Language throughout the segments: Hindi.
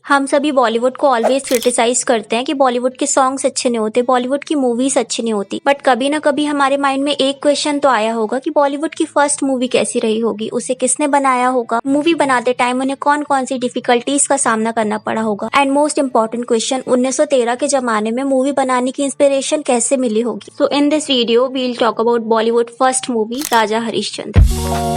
हम सभी बॉलीवुड को ऑलवेज क्रिटिसाइज करते हैं कि बॉलीवुड के सॉन्ग्स अच्छे नहीं होते, बॉलीवुड की मूवीज अच्छी नहीं होती। बट कभी ना कभी हमारे माइंड में एक क्वेश्चन तो आया होगा कि बॉलीवुड की फर्स्ट मूवी कैसी रही होगी, उसे किसने बनाया होगा, मूवी बनाते टाइम उन्हें कौन कौन सी डिफिकल्टीज का सामना करना पड़ा होगा, एंड मोस्ट इम्पोर्टेंट क्वेश्चन 1913 के जमाने में मूवी बनाने की इंस्पिरेशन कैसे मिली होगी। So in this video we will talk about Bollywood first movie Raja Harishchandra.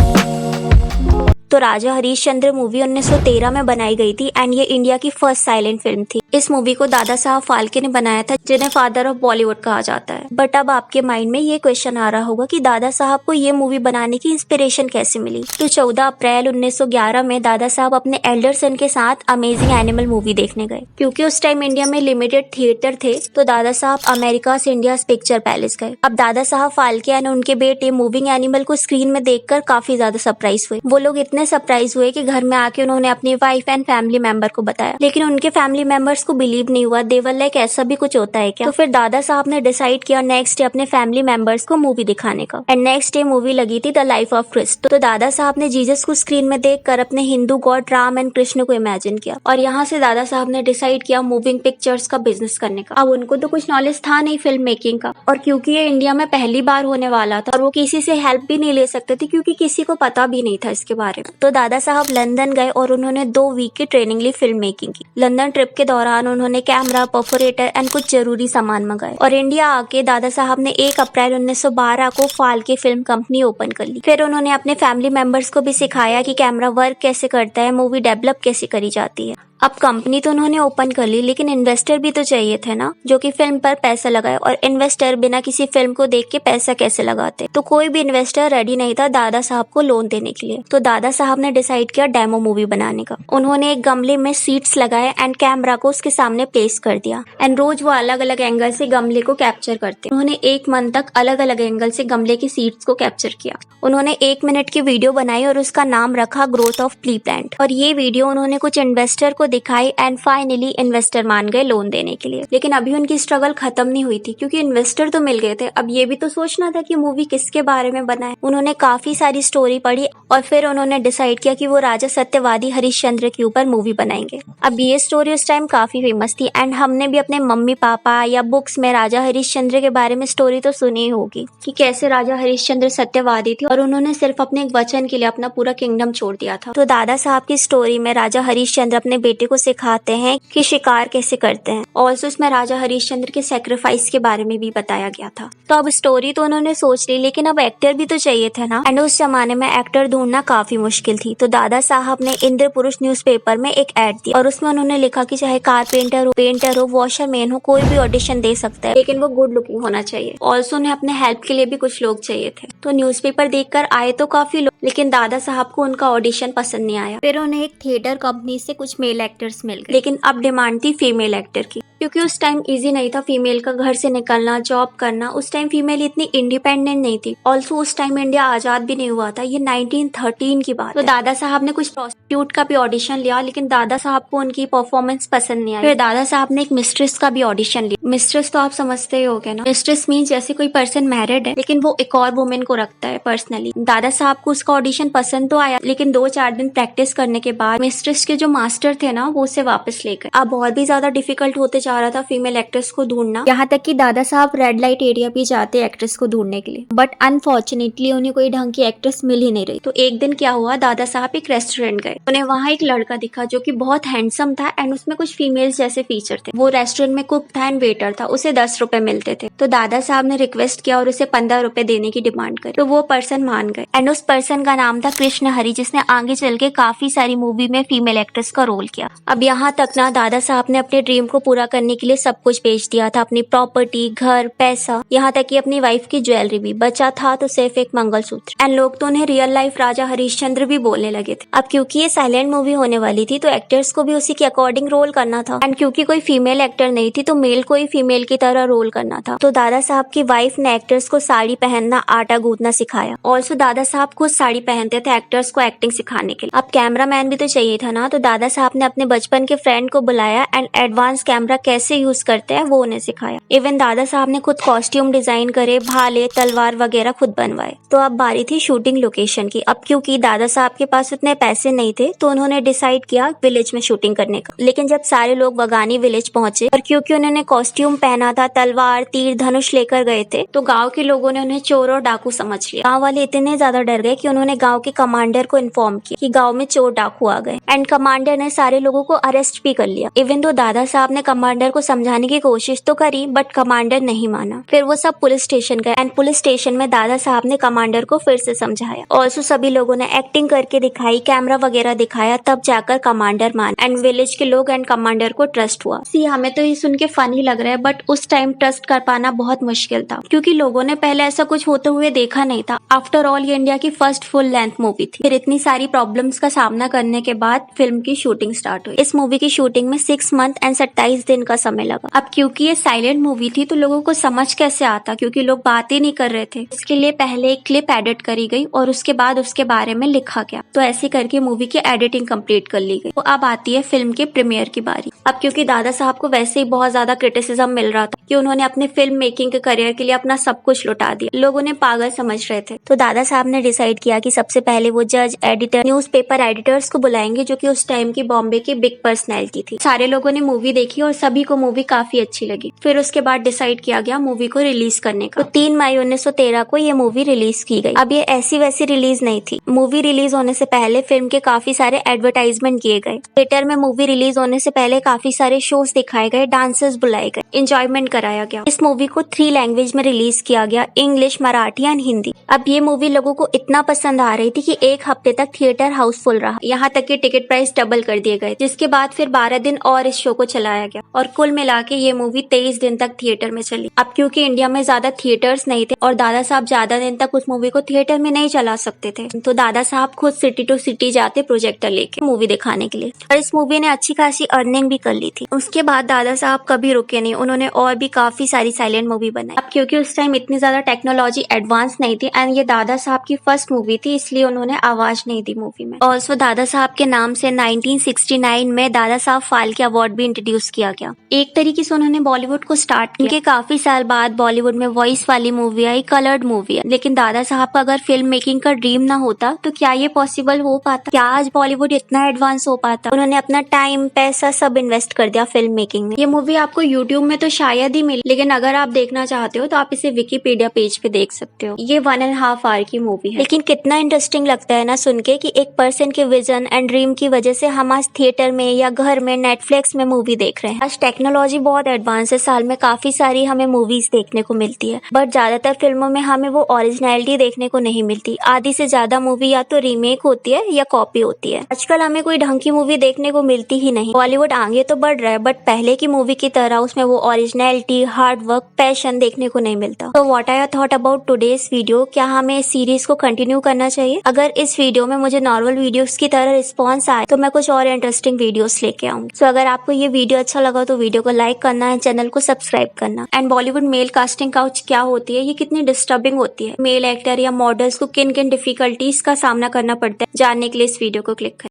तो राजा हरिश्चंद्र मूवी 1913 में बनाई गई थी एंड ये इंडिया की फर्स्ट साइलेंट फिल्म थी। इस मूवी को दादा साहब फाल्के ने बनाया था, जिन्हें फादर ऑफ बॉलीवुड कहा जाता है। बट अब आपके माइंड में ये क्वेश्चन आ रहा होगा कि दादा साहब को ये मूवी बनाने की इंस्पिरेशन कैसे मिली। तो 14 अप्रैल 1911 में दादा साहब अपने एल्डर सन के साथ अमेजिंग एनिमल मूवी देखने गए। क्योंकि उस टाइम इंडिया में लिमिटेड थिएटर थे, तो दादा साहब अमेरिका से इंडिया पिक्चर पैलेस गए। अब दादा साहब फाल्के और उनके बेटे मूविंग एनिमल को स्क्रीन में देखकर काफी ज्यादा सरप्राइज हुए। वो लोग इतने सरप्राइज हुए कि घर में आके उन्होंने अपनी वाइफ एंड फैमिली मेंबर को बताया, लेकिन उनके फैमिली मेंबर्स को बिलीव नहीं हुआ। दे वर लाइक ऐसा भी कुछ होता है क्या। तो फिर दादा साहब ने डिसाइड किया नेक्स्ट डे अपने फैमिली मेंबर्स को मूवी दिखाने का। एंड नेक्स्ट डे मूवी लगी थी द लाइफ ऑफ क्रिस्ट। तो दादा साहब ने जीसस को स्क्रीन में देखकर अपने हिंदू गॉड राम एंड कृष्ण को इमेजिन किया, और यहाँ से दादा साहब ने डिसाइड किया मूविंग पिक्चर्स का बिजनेस करने का। अब उनको तो कुछ नॉलेज था नहीं फिल्म मेकिंग का, और क्योंकि ये इंडिया में पहली बार होने वाला था और वो किसी से हेल्प भी नहीं ले सकते थे क्योंकि किसी को पता भी नहीं था इसके बारे में। तो दादा साहब लंदन गए और उन्होंने 2 वीक की ट्रेनिंग ली फिल्म मेकिंग की। लंदन ट्रिप के दौरान उन्होंने कैमरा, परफोरेटर एंड कुछ जरूरी सामान मंगाए, और इंडिया आके दादा साहब ने 1 अप्रैल 1912 को फाल्के फिल्म कंपनी ओपन कर ली। फिर उन्होंने अपने फैमिली मेंबर्स को भी सिखाया कि कैमरा वर्क कैसे करता है, मूवी डेवलप कैसे करी जाती है। अब कंपनी तो उन्होंने ओपन कर ली, लेकिन इन्वेस्टर भी तो चाहिए थे ना, जो कि फिल्म पर पैसा लगाए। और इन्वेस्टर बिना किसी फिल्म को देख के पैसा कैसे लगाते। तो कोई भी इन्वेस्टर रेडी नहीं था दादा साहब को लोन देने के लिए। तो दादा साहब ने डिसाइड किया डेमो मूवी बनाने का। उन्होंने एक गमले में सीट्स लगाए एंड कैमरा को उसके सामने प्लेस कर दिया, एंड रोज वो अलग अलग एंगल से गमले को कैप्चर करते। उन्होंने 1 मंथ तक अलग अलग एंगल से गमले की सीट्स को कैप्चर किया। उन्होंने 1 मिनट की वीडियो बनाई और उसका नाम रखा ग्रोथ ऑफ प्ली प्लांट। और ये वीडियो उन्होंने कुछ इन्वेस्टर को दिखाई एंड फाइनली इन्वेस्टर मान गए लोन देने के लिए। लेकिन अभी उनकी स्ट्रगल खत्म नहीं हुई थी, क्योंकि इन्वेस्टर तो मिल गए थे। अब ये भी तो सोचना था कि मूवी किसके बारे में बना है। उन्होंने काफी सारी स्टोरी पढ़ी और फिर उन्होंने डिसाइड किया कि वो राजा सत्यवादी हरिश्चंद्र के ऊपर मूवी बनाएंगे। अब ये स्टोरी उस टाइम काफी फेमस थी, एंड हमने भी अपने मम्मी पापा या बुक्स में राजा हरिश्चंद्र के बारे में स्टोरी तो सुनी ही होगी कि कैसे राजा हरिश्चंद्र सत्यवादी थे और उन्होंने सिर्फ अपने एक वचन के लिए अपना पूरा किंगडम छोड़ दिया था। तो दादा साहब की स्टोरी में राजा हरिश्चंद्र अपने बेटे को सिखाते हैं कि शिकार कैसे करते हैं। ऑल्सो इसमें राजा हरिश्चंद्र के सेक्रीफाइस के बारे में भी बताया गया था। तो अब स्टोरी तो उन्होंने सोच ली, लेकिन अब एक्टर भी तो चाहिए थे ना, एंड उस जमाने में एक्टर ढूंढना काफी मुश्किल थी। तो दादा साहब ने इंद्र पुरुष न्यूज़पेपर में एक एड दी, और उसमें उन्होंने लिखा कि चाहे कारपेंटर हो, पेंटर हो, वॉशरमैन हो, कोई भी ऑडिशन दे सकता है, लेकिन वो गुड लुकिंग होना चाहिए। ऑल्सो उन्हें अपने हेल्प के लिए भी कुछ लोग चाहिए थे। तो न्यूज़पेपर देखकर आए तो काफी लोग, लेकिन दादा साहब को उनका ऑडिशन पसंद नहीं आया। फिर उन्हें एक थिएटर कंपनी से कुछ मेल एक्टर्स मिल गए, लेकिन अब डिमांड थी फीमेल एक्टर की, क्योंकि उस टाइम इजी नहीं था फीमेल का घर से निकलना, जॉब करना। उस टाइम फीमेल इतनी इंडिपेंडेंट नहीं थी। ऑल्सो उस टाइम इंडिया आजाद भी नहीं हुआ था, ये 1913 की बात। तो दादा साहब ने कुछ प्रोस्टिट्यूट का भी ऑडिशन लिया, लेकिन दादा साहब को उनकी परफॉर्मेंस पसंद नहीं आई। फिर दादा साहब ने एक मिस्ट्रेस का भी ऑडिशन लिया। मिस्ट्रेस तो आप समझते ही होगे ना, मिस्ट्रेस मीन्स जैसे कोई पर्सन मैरिड है लेकिन वो एक और वुमेन को रखता है पर्सनली। दादा साहब को उसका ऑडिशन पसंद तो आया, लेकिन 2-4 दिन प्रैक्टिस करने के बाद मिस्ट्रेस के जो मास्टर थे ना, वो उसे वापस ले गए। अब और भी ज्यादा डिफिकल्ट होते जा रहा था फीमेल एक्ट्रेस को ढूंढना, यहाँ तक कि Dada Saheb red light area भी जाते एक्ट्रेस को ढूंढने के लिए। बट अनफॉर्चुनेटली उन्हें कोई ढंग की एक्ट्रेस मिल ही नहीं रही। तो एक दिन क्या हुआ, दादा साहब एक रेस्टोरेंट गए। उन्हें वहाँ एक लड़का दिखा जो कि बहुत हैंडसम था एंड उसमें कुछ फीमेल्स जैसे फीचर थे। वो रेस्टोरेंट में कुक था एंड वेटर था, उसे 10 रुपए मिलते थे। तो दादा साहब ने रिक्वेस्ट किया और उसे 15 रुपए देने की डिमांड करी। तो वो पर्सन मान गए, एंड उस पर्सन का नाम था कृष्ण हरी, जिसने आगे चल के काफी सारी मूवी में फीमेल एक्ट्रेस का रोल किया। अब यहाँ तक ना दादा साहब ने अपने ड्रीम को पूरा करने के लिए सब कुछ बेच दिया था, अपनी प्रॉपर्टी, घर, पैसा, यहाँ तक कि अपनी वाइफ की ज्वेलरी भी। बचा था तो सिर्फ एक मंगलसूत्र। एंड लोग तो उन्हें रियल लाइफ राजा हरिश्चंद्र भी बोलने लगे थे। अब क्योंकि ये साइलेंट मूवी होने वाली थी, तो एक्टर्स को भी उसी के अकॉर्डिंग रोल करना था, एंड क्योंकि कोई फीमेल एक्टर नहीं थी, तो मेल को ही फीमेल की तरह रोल करना था। तो दादा साहब की वाइफ ने एक्टर्स को साड़ी पहनना, आटा गूंथना सिखाया। ऑल्सो दादा साहब खुद साड़ी पहनते थे एक्टर्स को एक्टिंग सिखाने के लिए। अब कैमरा मैन भी तो चाहिए था ना, तो दादा साहब ने अपने बचपन के फ्रेंड को बुलाया एंड एडवांस कैमरा कैसे यूज करते हैं वो उन्हें सिखाया। इवन दादा साहब ने खुद कॉस्ट्यूम डिजाइन करे, भाले, तलवार वगैरह खुद बनवाए। तो अब बारी थी शूटिंग लोकेशन की। अब क्योंकि दादा साहब के पास उतने पैसे नहीं थे तो उन्होंने डिसाइड किया विलेज में शूटिंग करने का। लेकिन जब सारे लोग बगानी विलेज पहुंचे और क्योंकि उन्होंने कॉस्ट्यूम पहना था, तलवार, तीर, धनुष लेकर गए थे, तो गाँव के लोगों ने उन्हें चोर और डाकू समझ लिया। गाँव वाले इतने ज्यादा डर गए कि उन्होंने गाँव के कमांडर को इन्फॉर्म किया कि गाँव में चोर डाकू आ गए एंड कमांडर ने सारे लोगों को अरेस्ट भी कर लिया। इवन तो दादा साहब ने कमांडर को समझाने की कोशिश तो करी बट कमांडर नहीं माना। फिर वो सब पुलिस स्टेशन गए एंड पुलिस स्टेशन में दादा साहब ने कमांडर को फिर से समझाया। ऑल्सो सभी लोगों ने एक्टिंग करके दिखाई, कैमरा वगैरह दिखाया, तब जाकर कमांडर मान एंड विलेज के लोग एंड कमांडर को ट्रस्ट हुआ। सी हमें तो ये सुन के फनी लग रहा है बट उस टाइम ट्रस्ट कर पाना बहुत मुश्किल था क्योंकि लोगों ने पहले ऐसा कुछ होते हुए देखा नहीं था। आफ्टर ऑल ये इंडिया की फर्स्ट फुल लेंथ मूवी थी। फिर इतनी सारी प्रॉब्लम्स का सामना करने के बाद फिल्म की शूटिंग स्टार्ट हुई। इस मूवी की शूटिंग में 6 मंथ एंड 27 दिन का समय लगा। अब क्योंकि ये साइलेंट मूवी थी तो लोगों को समझ कैसे आता क्योंकि लोग बात ही नहीं कर रहे थे। इसके लिए पहले एक क्लिप एडिट करी गई और उसके बाद उसके बारे में लिखा गया। तो ऐसे करके मूवी की एडिटिंग कंप्लीट कर ली गई। तो अब आती है फिल्म के प्रीमियर की बारी। अब क्योंकि दादा साहब को वैसे ही बहुत ज्यादा क्रिटिसिज्म मिल रहा था कि उन्होंने अपने फिल्म मेकिंग के करियर के लिए अपना सब कुछ लुटा दिया, लोग उन्हें पागल समझ रहे थे। तो दादा साहब ने डिसाइड किया कि सबसे पहले वो जज, एडिटर, न्यूज़पेपर एडिटर्स को बुलाएंगे जो कि उस टाइम की बॉम्बे की बिग पर्सनैलिटी थी। सारे लोगों ने मूवी देखी और सभी को मूवी काफी अच्छी लगी। फिर उसके बाद डिसाइड किया गया मूवी को रिलीज करने का। तो 3 मई 1913 को ये मूवी रिलीज की गई। अब ये ऐसी वैसी रिलीज नहीं थी। मूवी रिलीज होने से पहले फिल्म के काफी सारे एडवर्टाइजमेंट किए गए। थिएटर में मूवी रिलीज होने से पहले काफी सारे शोज दिखाए गए, डांसर्स बुलाए गए, एंजॉयमेंट कराया गया। इस मूवी को 3 लैंग्वेज में रिलीज किया गया, इंग्लिश, मराठी एंड हिंदी। अब ये मूवी लोगों को इतना पसंद आ रही थी कि 1 हफ्ते तक थिएटर हाउसफुल रहा। यहाँ तक कि टिकट प्राइस डबल कर दिए गए। जिसके बाद फिर 12 दिन और इस शो को चलाया गया और कुल मिला के ये मूवी 23 दिन तक थिएटर में चली। अब क्योंकि इंडिया में ज्यादा थिएटर्स नहीं थे और दादा साहब ज्यादा दिन तक उस मूवी को थिएटर में नहीं चला सकते थे, तो दादा साहब खुद सिटी टू सिटी जाते प्रोजेक्टर लेके मूवी दिखाने के लिए। और इस मूवी ने अच्छी खासी अर्निंग भी कर ली थी। उसके बाद दादा साहब कभी रुके नहीं, उन्होंने और भी काफी सारी साइलेंट मूवी बनाई। अब क्योंकि उस टाइम इतनी ज्यादा टेक्नोलॉजी एडवांस नहीं थी एंड ये दादा साहब की फर्स्ट मूवी थी, इसलिए उन्होंने आवाज नहीं दी मूवी में। ऑल्सो दादा साहब के नाम से 1969 में दादा साहब फाल्के अवार्ड भी इंट्रोड्यूस किया गया। एक तरीके से उन्होंने बॉलीवुड को स्टार्ट किया। उनके काफी साल बाद बॉलीवुड में वॉइस वाली मूवी आई, कलर्ड मूवी है। लेकिन दादा साहब का अगर फिल्म मेकिंग का ड्रीम ना होता तो क्या ये पॉसिबल हो पाता? क्या आज बॉलीवुड इतना एडवांस हो पाता? उन्होंने अपना टाइम, पैसा सब इन्वेस्ट कर दिया फिल्म मेकिंग में। ये मूवी आपको यूट्यूब में तो शायद ही मिले, लेकिन अगर आप देखना चाहते हो तो आप इसे विकिपीडिया पेज पे देख सकते हो। ये 1.5 आवर की मूवी है। लेकिन कितना इंटरेस्टिंग लगता है ना सुन के कि एक पर्सन के विजन एंड ड्रीम की वजह से हम आज थिएटर में या घर में नेटफ्लिक्स में मूवी देख रहे हैं। आज टेक्नोलॉजी बहुत एडवांस है, साल में काफी सारी हमें मूवीज देखने को मिलती है, बट ज्यादातर फिल्मों में हमें वो ओरिजिनलिटी देखने को नहीं मिलती। आधी से ज्यादा मूवी या तो रीमेक होती है या कॉपी होती है। आजकल हमें कोई ढंग की मूवी देखने को मिलती ही नहीं। बॉलीवुड आगे तो बढ़ रहा है बट पहले की मूवी की तरह उसमें वो ओरिजिनलिटी, हार्ड वर्क, पैशन देखने को नहीं मिलता। तो what are your thought about today's video? क्या हमें इस सीरीज को कंटिन्यू करना चाहिए? अगर इस वीडियो में मुझे नॉर्मल वीडियोस की तरह रिस्पॉन्स आए तो मैं कुछ और इंटरेस्टिंग वीडियोस लेके आऊंगी। सो अगर आपको ये वीडियो अच्छा लगा तो वीडियो को लाइक करना है, चैनल को सब्सक्राइब करना। And Bollywood male casting couch क्या होती है, ये कितनी डिस्टर्बिंग होती है, मेल एक्टर या मॉडल्स को किन किन डिफिकल्टीज का सामना करना पड़ता है, जानने के लिए इस वीडियो को क्लिक करें।